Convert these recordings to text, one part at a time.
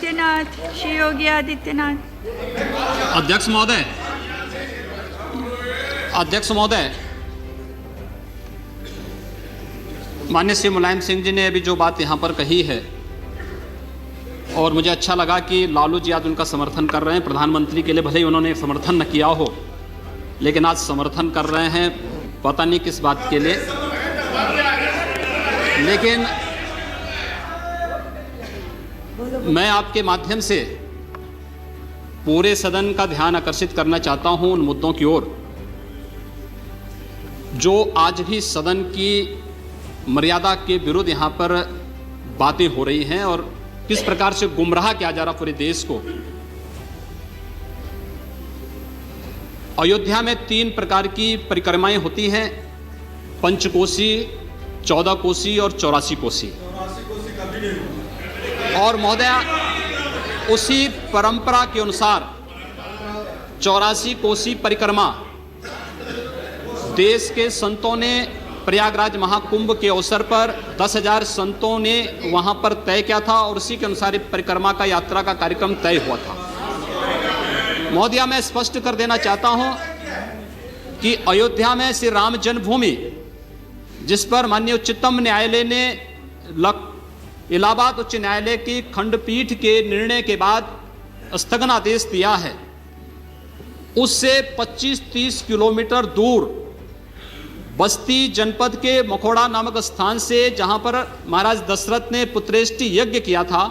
आदित्यनाथ, श्री योगी आदित्यनाथ। अध्यक्ष महोदय, माननीय श्री मुलायम सिंह जी ने अभी जो बात यहाँ पर कही है, और मुझे अच्छा लगा कि लालू जी आज उनका समर्थन कर रहे हैं। प्रधानमंत्री के लिए भले ही उन्होंने समर्थन न किया हो, लेकिन आज समर्थन कर रहे हैं, पता नहीं किस बात के लिए। लेकिन मैं आपके माध्यम से पूरे सदन का ध्यान आकर्षित करना चाहता हूं उन मुद्दों की ओर जो आज भी सदन की मर्यादा के विरुद्ध यहां पर बातें हो रही हैं और किस प्रकार से गुमराह किया जा रहा पूरे देश को। अयोध्या में 3 प्रकार की परिक्रमाएं होती हैं, पंचकोसी, 14 कोसी और 84 कोसी। और महोदया, उसी परंपरा के अनुसार 84 कोसी परिक्रमा देश के संतों ने प्रयागराज महाकुंभ के अवसर पर 10,000 संतों ने वहां पर तय किया था और उसी के अनुसार परिक्रमा का यात्रा का कार्यक्रम तय हुआ था। महोदया, मैं स्पष्ट कर देना चाहता हूं कि अयोध्या में श्री राम जन्मभूमि, जिस पर माननीय उच्चतम न्यायालय ने इलाहाबाद उच्च न्यायालय की खंडपीठ के निर्णय के बाद स्थगन आदेश दिया है, उससे 25-30 किलोमीटर दूर बस्ती जनपद के मखोड़ा नामक स्थान से, जहां पर महाराज दशरथ ने पुत्रेष्टि यज्ञ किया था,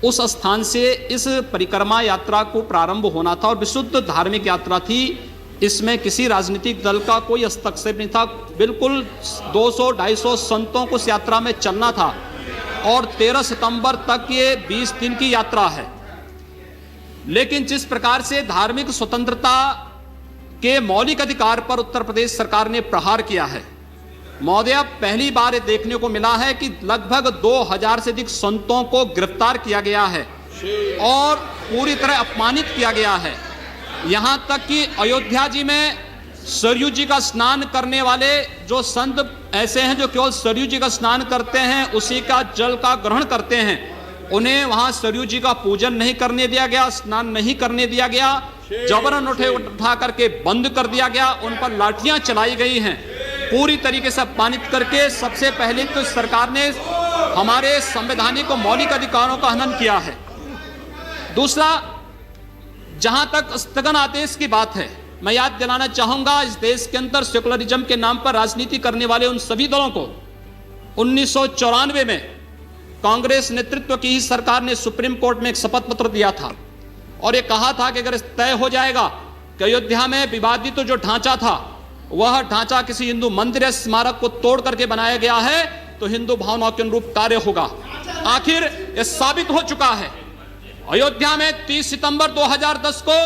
उस स्थान से इस परिक्रमा यात्रा को प्रारंभ होना था और विशुद्ध धार्मिक यात्रा थी। इसमें किसी राजनीतिक दल का कोई हस्तक्षेप नहीं था। बिल्कुल 200-250 संतों को इस यात्रा में चलना था और 13 सितंबर तक ये 20 दिन की यात्रा है। लेकिन जिस प्रकार से धार्मिक स्वतंत्रता के मौलिक अधिकार पर उत्तर प्रदेश सरकार ने प्रहार किया है, महोदय, पहली बार ये देखने को मिला है कि लगभग 2000 से अधिक संतों को गिरफ्तार किया गया है और पूरी तरह अपमानित किया गया है। यहां तक कि अयोध्या जी में सरयू जी का स्नान करने वाले जो संत ऐसे हैं जो केवल सरयू जी का स्नान करते हैं, उसी का जल का ग्रहण करते हैं, उन्हें वहां सरयू जी का पूजन नहीं करने दिया गया, स्नान नहीं करने दिया गया, जबरन उठा करके बंद कर दिया गया, उन पर लाठियां चलाई गई हैं, पूरी तरीके से अपमानित करके। सबसे पहले तो सरकार ने हमारे संवैधानिक और मौलिक अधिकारों का हनन किया है। दूसरा, जहां तक स्थगन आदेश की बात है, मैं याद दिलाना चाहूंगा, इस देश के अंदर सेकुलरिज्म के नाम पर राजनीति करने वाले उन सभी दलों को 1994 में कांग्रेस नेतृत्व की ही सरकार ने सुप्रीम कोर्ट में एक शपथ पत्र दिया था और यह कहा था कि अगर तय हो जाएगा कि अयोध्या में विवादित तो जो ढांचा था, वह ढांचा किसी हिंदू मंदिर या स्मारक को तोड़ करके बनाया गया है, तो हिंदू भावनाओं के अनुरूप कार्य होगा। आखिर यह साबित हो चुका है। अयोध्या में 30 सितंबर 2010 को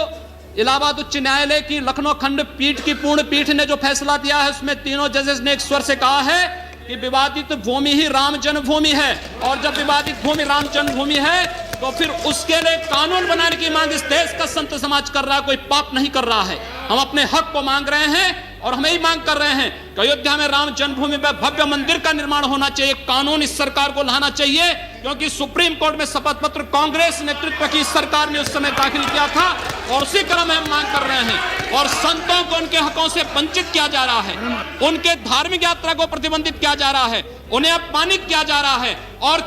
इलाहाबाद उच्च न्यायालय की लखनऊ खंडपीठ की पूर्ण पीठ ने जो फैसला दिया है, उसमें तीनों जजेस ने एक स्वर से कहा है कि विवादित भूमि ही राम जन्मभूमि है, और जब विवादित भूमि राम जन्मभूमि है तो फिर उसके लिए कानून बनाने की मांग इस देश का संत समाज कर रहा है, कोई पाप नहीं कर रहा है। हम अपने हक को मांग रहे हैं और हमें ही मांग कर रहे हैं कि अयोध्या में राम जन्मभूमि में भव्य मंदिर का निर्माण होना चाहिए, कानून इस सरकार को लाना चाहिए, क्योंकि सुप्रीम कोर्ट में शपथ पत्र कांग्रेस नेतृत्व की सरकार ने उस समय दाखिल किया था और उसी क्रम में हम मांग कर रहे हैं। और संतों को उनके हकों से वंचित किया जा रहा है, उनके धार्मिक यात्रा को प्रतिबंधित किया जा रहा है, उन्हें अपमानित किया जा रहा है। और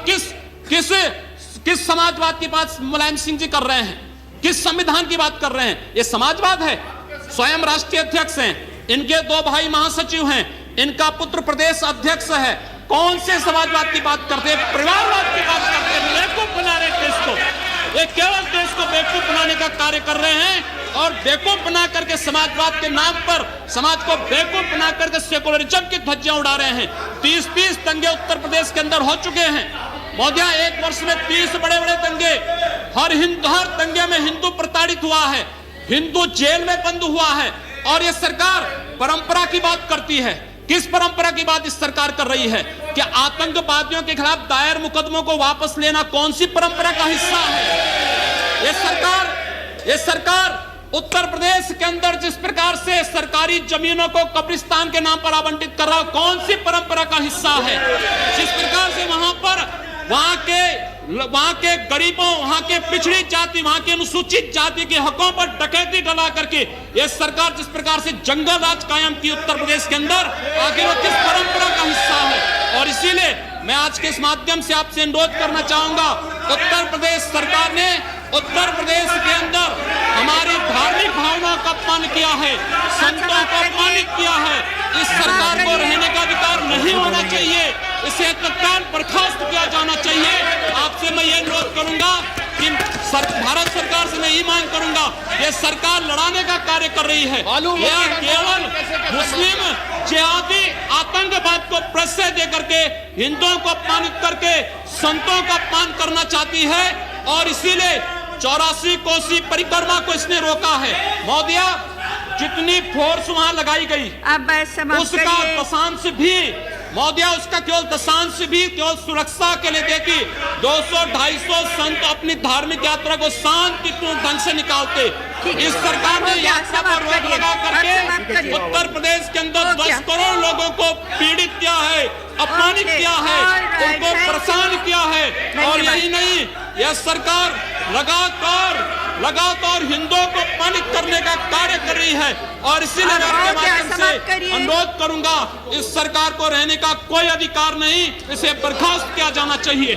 किस समाजवाद की बात मुलायम सिंह जी कर रहे हैं, किस संविधान की बात कर रहे हैं? ये समाजवाद है। स्वयं राष्ट्रीय अध्यक्ष हैं, इनके 2 भाई महासचिव हैं, इनका पुत्र प्रदेश अध्यक्ष है। कौन से समाजवाद की बात करते हैं? परिवारवाद की बात करते हैं। बेवकूफ बना रहे देश को, ये केवल देश को बेवकूफ बनाने का कार्य कर रहे हैं और बेवकूफ बना करके समाजवाद के नाम पर समाज को बेवकूफ बना करके सेकुलरिज्म की ध्वजियां उड़ा रहे हैं। 30 दंगे उत्तर प्रदेश के अंदर हो चुके हैं महोदय, 1 वर्ष में 30 बड़े बड़े दंगे। हर दंगे में हिंदू प्रताड़ित हुआ है, हिंदू जेल में बंद हुआ है, और ये सरकार परंपरा की बात करती है। किस परंपरा की बात इस सरकार कर रही है? कि आतंकवादियों के खिलाफ दायर मुकदमों को वापस लेना कौन सी परंपरा का हिस्सा है? ये सरकार उत्तर प्रदेश के अंदर जिस प्रकार से सरकारी जमीनों को कब्रिस्तान के नाम पर आवंटित कर रहा है, कौन सी परंपरा का हिस्सा है? जिस प्रकार से वहां पर वहां के गरीबों, वहां के पिछड़ी जाति, वहां के अनुसूचित जाति के हकों पर डकैती डला करके ये सरकार जिस प्रकार से जंगल राज कायम की उत्तर प्रदेश के अंदर, आखिर वो किस परंपरा का हिस्सा है? और इसीलिए मैं आज के इस माध्यम से आपसे अनुरोध करना चाहूंगा, उत्तर प्रदेश सरकार ने उत्तर प्रदेश के अंदर हमारी धार्मिक भावनाओं का अपमान किया है, संतों को अपमानित किया है। इस सरकार को रहने का अधिकार नहीं होना चाहिए, इसे तत्काल बर्खास्त किया जाना चाहिए। आपसे मैं ये अनुरोध करूंगा कि भारत सरकार से मैं ये मांग करूंगा, ये सरकार लड़ाने का कार्य कर रही है, यह केवल मुस्लिम जिहादी आतंकवाद को प्रश्रय दे करके, हिंदुओं को अपमानित करके संतों का अपमान करना चाहती है। और इसीलिए 84 कोसी परिक्रमा को इसने रोका है। महोदया, जितनी फोर्स वहां लगाई गई अब उसका दशांश भी, महोदया, उसका केवल दशांश भी केवल सुरक्षा के लिए देखी 200-250 संत अपनी धार्मिक यात्रा को शांतिपूर्ण ढंग से निकालते। इस सरकार ने यात्रा पर रोक लगा करके उत्तर प्रदेश के अंदर 10 करोड़ लोगों को पीड़ित किया है, अपमानित किया है, उनको परेशान किया है। और यही नहीं, यह सरकार लगातार हिंदुओं को अपमानित करने का कार्य कर रही है। और इसीलिए मैं आपके माध्यम से अनुरोध करूंगा, इस सरकार को रहने का कोई अधिकार नहीं, इसे बर्खास्त किया जाना चाहिए।